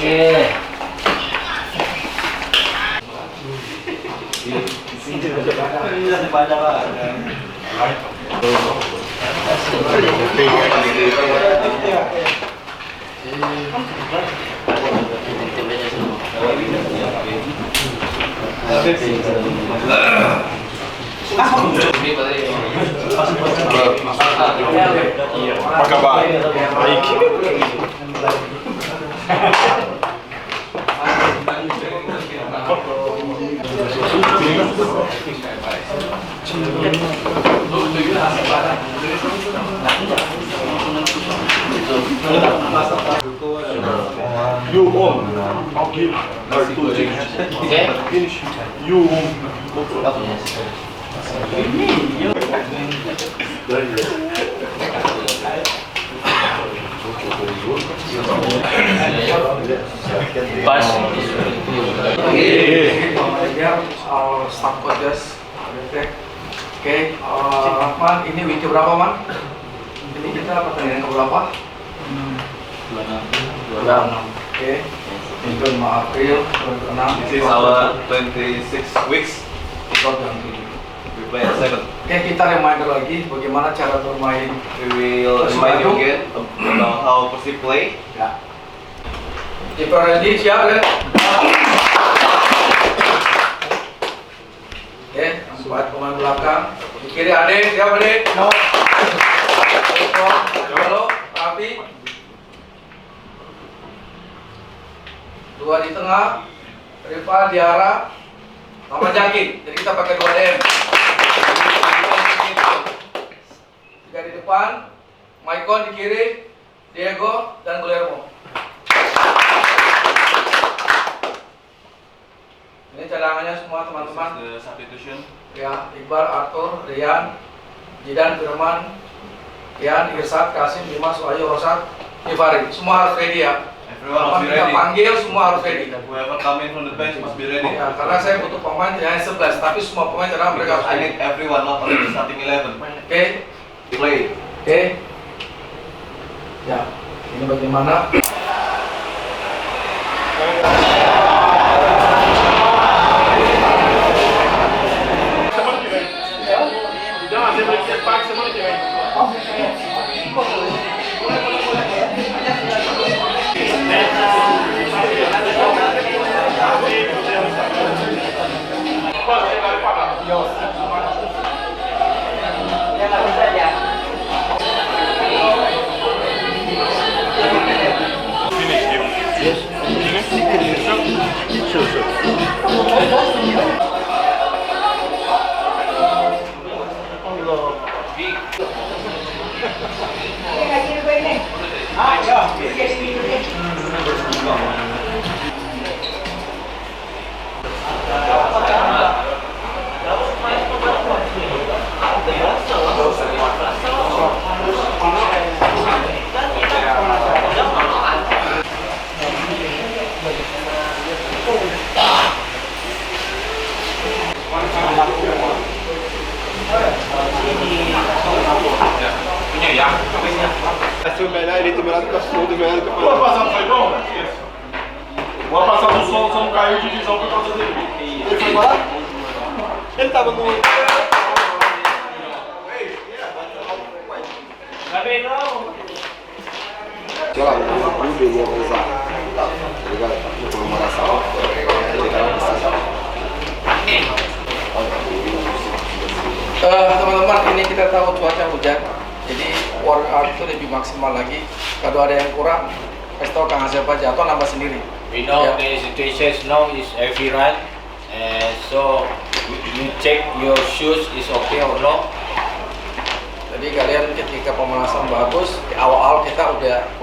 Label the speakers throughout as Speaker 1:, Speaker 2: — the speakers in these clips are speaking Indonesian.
Speaker 1: Oke.
Speaker 2: Apa kabar? Baik. You home. I'll give her two things. Finish. You home.
Speaker 1: Pas.
Speaker 3: Staff coaches. Oke, Man, ini week berapa, Man? Ini kita pertandingan ke berapa? 26. Oke. Itu 5 April 26.
Speaker 4: This is our 26 weeks. We play at 7.
Speaker 3: Oke, kita reminder lagi bagaimana cara bermain.
Speaker 4: We will remind you again about how Persib play.
Speaker 3: Ya. Keeper ready, siap ya? Oke, 4 pemain belakang. Di kiri Ade, siap Ade? No. Halo, Rafi. 2 di tengah. Rifa, Diara, sama Jaki. Jadi kita pakai 2 DM. 3 di depan. Maicon di kiri, Diego dan Guillermo. Ini cadangannya semua teman-teman.
Speaker 4: The substitution.
Speaker 3: Ya, Iqbal, Arthur, Rian, Jidan, Firman, Kian, Irsat, Kasim, Dimas, Wahyu, Rosat, Ivari. Semua harus ready ya.
Speaker 4: Everyone must be
Speaker 3: Kita
Speaker 4: ready.
Speaker 3: panggil semua harus ready.
Speaker 4: Whoever come in from the bench must be ready.
Speaker 3: Ya, karena saya butuh pemain hanya 11, tapi semua pemain cadangan mereka harus
Speaker 4: I
Speaker 3: ready.
Speaker 4: need everyone, not only the starting 11.
Speaker 3: Oke,
Speaker 4: Play.
Speaker 3: oke. Ya, ini bagaimana?
Speaker 2: Foi melhor ele ter melhorado com as frutas, melhor que
Speaker 5: O ano passado foi bom? O ano passado o som não caiu de divisão por causa dele.
Speaker 2: Ele foi embora? Ele tava no. Sei lá, no clube ele ia usar. Tá ligado? Na comemoração.
Speaker 3: Teman-teman, ini kita tahu cuaca hujan, jadi workout itu lebih maksimal lagi. Kalau ada yang kurang, kasih tahu Kang Asep aja atau nambah sendiri.
Speaker 1: We know
Speaker 3: Ya.
Speaker 1: the situation now is every run, so you check your shoes is okay or not.
Speaker 3: Jadi kalian ketika pemanasan bagus, di awal kita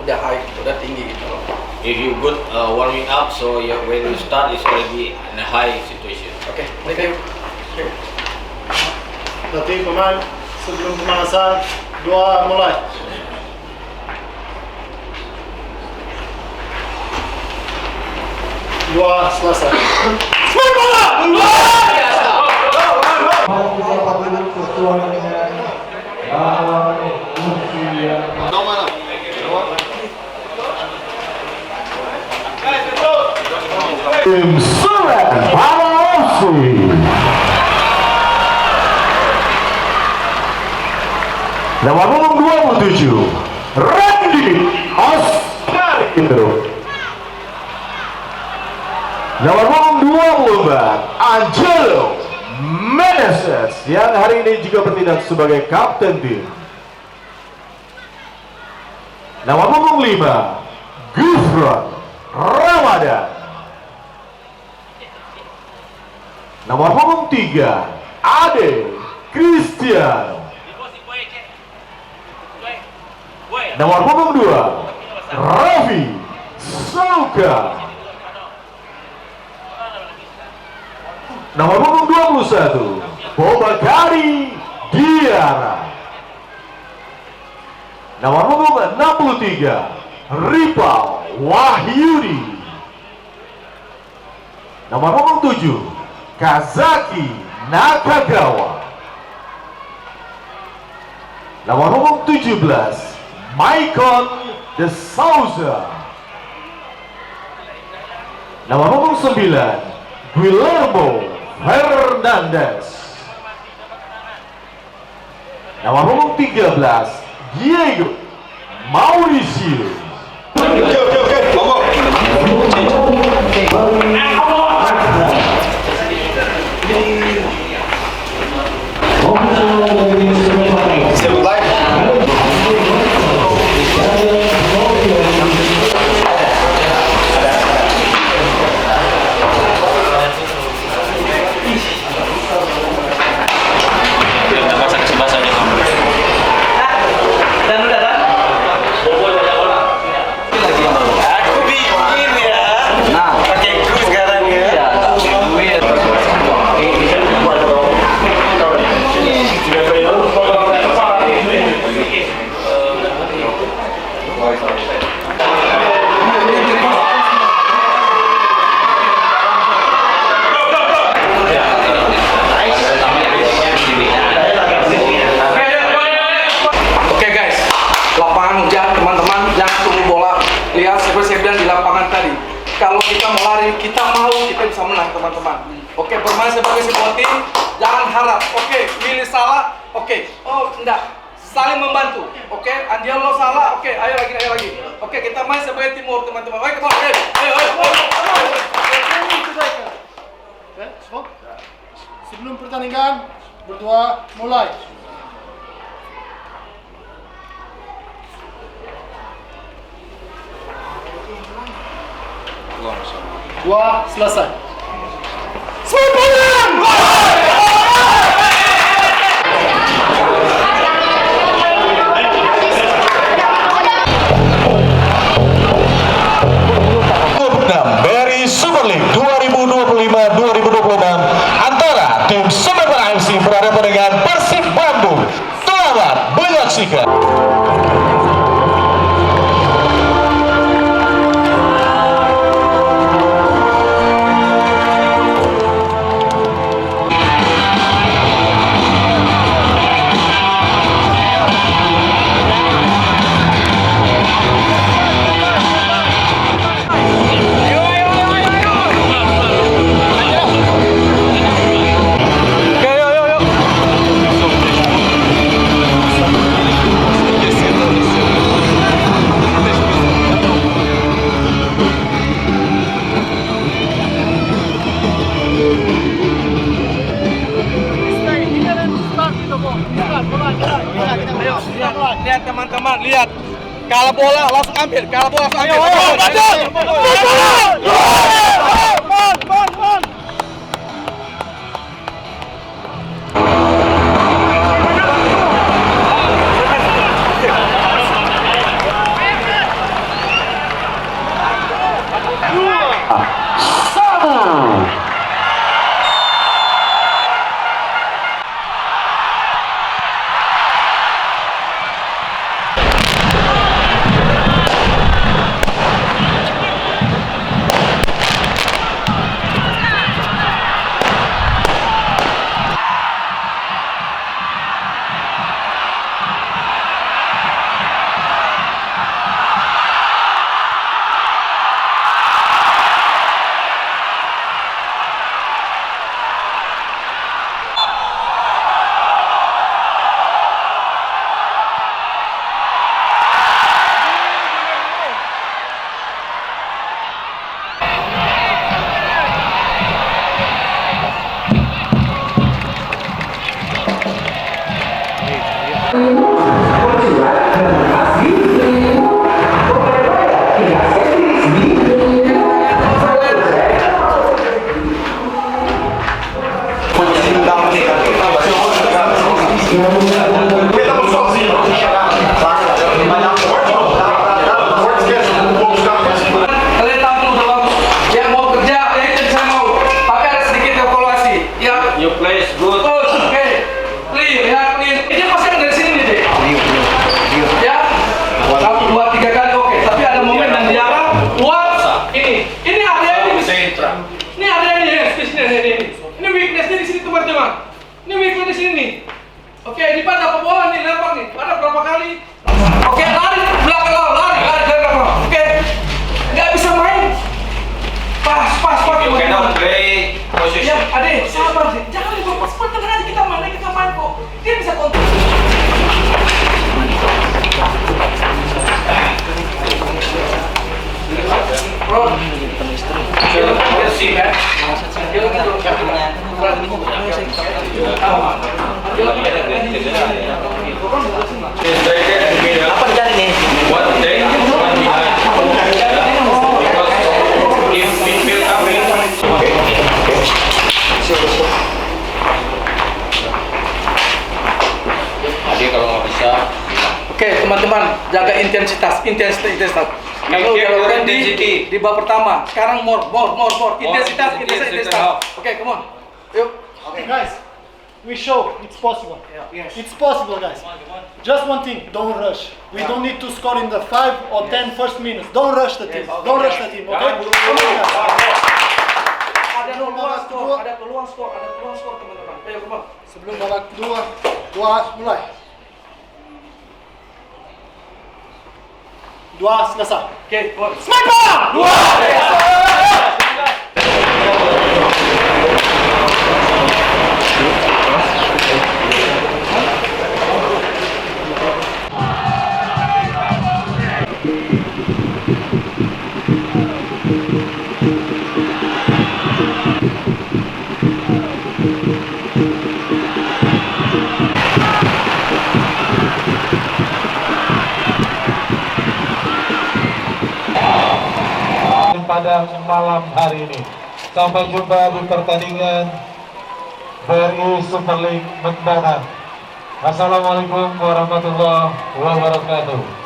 Speaker 3: udah high, udah tinggi gitu loh.
Speaker 1: If you good warming up, so when you start it's already in a high situation.
Speaker 3: Oke, thank you.
Speaker 6: Berarti pemain sebelum pemanasan 2 mulai. Dua selesai.
Speaker 2: Não, mano.
Speaker 7: Tim Semen Palausi. Nomor punggung 27 Randy Oscarito. Nomor punggung 24 Angelo Meneses yang hari ini juga bertindak sebagai kapten tim. Nomor punggung 5 Gufron Ramadan. Nomor punggung 3 Ade Cristiano. Nomor punggung 2 Raffi Sauka. Nomor punggung 21 Bobakari Diara. Nomor punggung 63 Ripal Wahyudi. Nomor punggung 7 Kazaki Nakagawa. Nomor punggung 17 Maicon de Souza. Nomor punggung 9 Guillermo Hernandez. Nomor punggung 13 Diego Mauricio.
Speaker 3: Kalau kita mau lari, kita bisa menang teman-teman. Oke, bermain sebagai sebuah tim, jangan harap. Oke, milih salah. Oke, oh enggak, saling membantu. Oke, Andiolo salah. Oke, ayo lagi. Oke, kita main sebagai timur teman-teman. Oke, ayo.
Speaker 6: Sebelum pertandingan berdua mulai. Dua selesai.
Speaker 7: Beri Super League 2025-2026 antara tim Semen AFC berhadapan dengan Persib Bandung. Selamat menyaksikan.
Speaker 3: Lihat teman-teman, lihat. Kalau bola langsung ambil, Dua. Ini area ini.
Speaker 1: Sentra.
Speaker 3: Ini area ini ya, di sini ini. Ini weaknessnya di sini teman-teman. Ini weakness di sini. Oke, ini pada bola nih, lempar nih. Pada berapa kali? Oke, lari belakang lawan, lari belakang. Oke, nggak bisa main. Pas.
Speaker 1: You cannot play
Speaker 3: Ya,
Speaker 1: position.
Speaker 3: Ade, sabar sih. Jangan dilepas, tenang aja kita main kok. Dia bisa kontrol. Bro, sih kan?
Speaker 1: Apa dicari nih? One day, one behind. Because if midfield coming, Ade kalau nggak bisa,
Speaker 3: Oke, teman-teman, jaga intensitas. Kalau
Speaker 1: Make your
Speaker 3: udah
Speaker 1: intensity.
Speaker 3: di bab pertama, sekarang more. Intensitas. Oke, come on. Yuk.
Speaker 6: Okay, guys, we show it's possible.
Speaker 3: Yes.
Speaker 6: It's possible, guys. Just one thing, don't rush. We don't need to score in the 5 or 10 first minutes. Don't rush the team. Don't rush the team, okay? Come on, guys.
Speaker 3: Ada peluang skor, teman-teman. Ayo, come on.
Speaker 6: Sebelum babak kedua, mulai. 2 selesai.
Speaker 3: Oke, come on.
Speaker 6: Sniper!
Speaker 8: pada malam hari ini. Sampai jumpa di pertandingan BRI Super League mendatang. Assalamualaikum warahmatullahi wabarakatuh.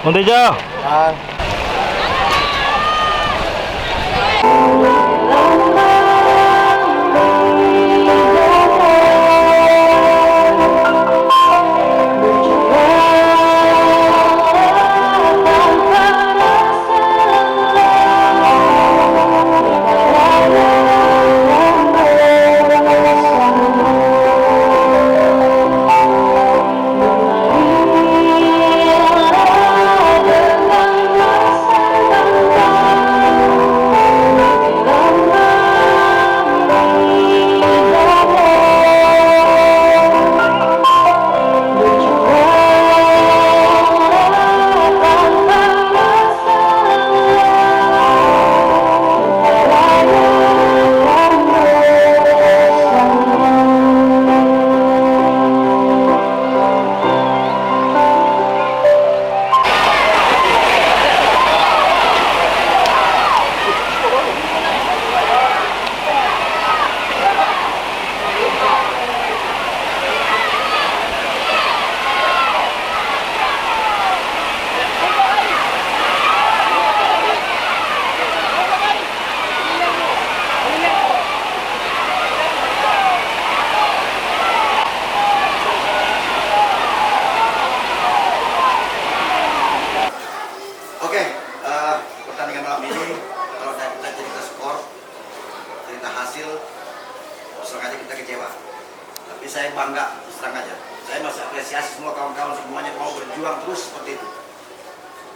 Speaker 7: Montejo.
Speaker 9: La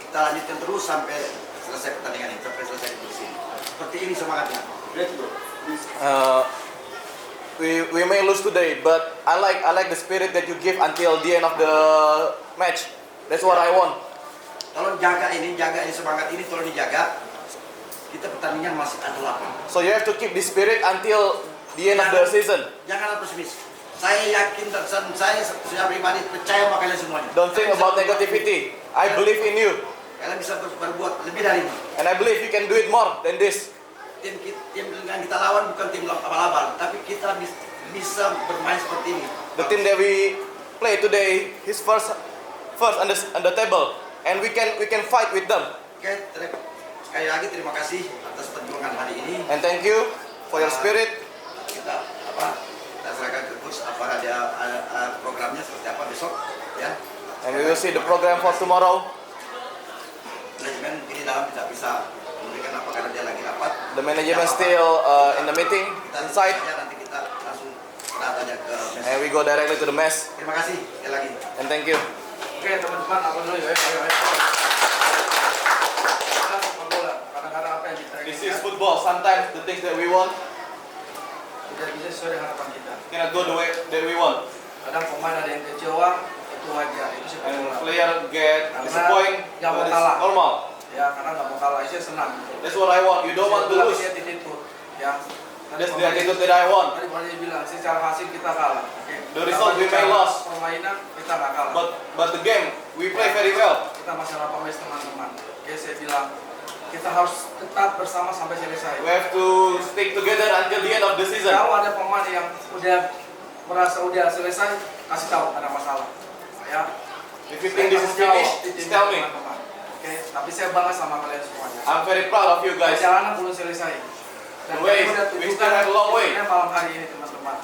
Speaker 9: kita lanjutkan terus sampai selesai pertandingan ini, sampai selesai di sini. Seperti ini semangatnya. Let's go.
Speaker 3: We may lose today, but I like the spirit that you give until the end of the match. That's what I want.
Speaker 9: Tolong jaga ini semangat ini tolong dijaga. Kita pertandingan masih ada 8.
Speaker 3: So you have to keep the spirit until the end of the season.
Speaker 9: Janganlah pesimis. Saya yakin dan saya sudah pribadi percaya sama kalian semuanya.
Speaker 3: Don't think about negativity. I believe in you,
Speaker 9: Kalian bisa berbuat lebih dari ini.
Speaker 3: and I believe you can do it more than this.
Speaker 9: Tim yang kita lawan bukan tim abal-abal, tapi kita bisa bermain seperti ini.
Speaker 3: The team that we play today is first on the table, and we can fight with them.
Speaker 9: Oke, sekali lagi terima kasih atas perjuangan hari ini.
Speaker 3: And thank you for your spirit.
Speaker 9: Kita serahkan ke coach ada programnya seperti apa besok, ya.
Speaker 3: And we will see the program for tomorrow.
Speaker 9: Manajemen ini dalam tidak bisa memberikan apa karena dia lagi rapat.
Speaker 3: The management still in the meeting inside,
Speaker 9: Nanti kita langsung datanya ke mess.
Speaker 3: and we go directly to the mess.
Speaker 9: Terima kasih sekali lagi.
Speaker 3: And thank you. Oke teman-teman, apa dulu ya? Kadang-kadang apa yang kita This is football. Sometimes the things that we want
Speaker 6: Tidak bisa sesuai dengan harapan kita.
Speaker 3: cannot go the way that we want,
Speaker 6: Kadang pemain ada yang kecewa, itu wajar, itu sepak
Speaker 3: and
Speaker 6: bola.
Speaker 3: player get disappointed.
Speaker 6: Nggak mau
Speaker 3: But it's
Speaker 6: kalah.
Speaker 3: normal.
Speaker 6: Ya, karena nggak mau kalah, saya senang.
Speaker 3: That's what I want. You don't want to
Speaker 6: Bilang
Speaker 3: lose.
Speaker 6: dia attitude, ya.
Speaker 3: That's the attitude that I want.
Speaker 6: Tadi Pak bilang, secara hasil kita kalah. Oke.
Speaker 3: The result we may lost,
Speaker 6: Permainan kita nggak kalah.
Speaker 3: but the game we play very well.
Speaker 6: Kita masalah pemain teman-teman. Oke, saya bilang kita harus tetap bersama sampai selesai.
Speaker 3: We have to stick together until the end of the season.
Speaker 6: Kalau ada pemain yang udah merasa udah selesai, kasih tahu ada masalah. Ya.
Speaker 3: If you think this is finished, tell me.
Speaker 6: Oke, tapi saya bangga sama kalian semuanya.
Speaker 3: I'm very proud of you guys.
Speaker 6: Perjalanan belum selesai. Dan
Speaker 3: The way,
Speaker 6: kami udah
Speaker 3: we
Speaker 6: tunjukkan
Speaker 3: still have a long way.
Speaker 6: hasilnya malam hari ini teman-teman.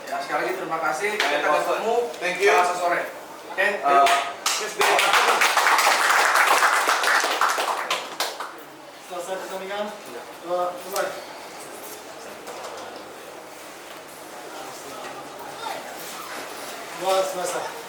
Speaker 6: Ya, sekali lagi terima kasih. Kita
Speaker 3: also,
Speaker 6: ketemu
Speaker 3: thank you.
Speaker 6: Selasa sore. Oke. Selesai pertandingan. Dua selesai.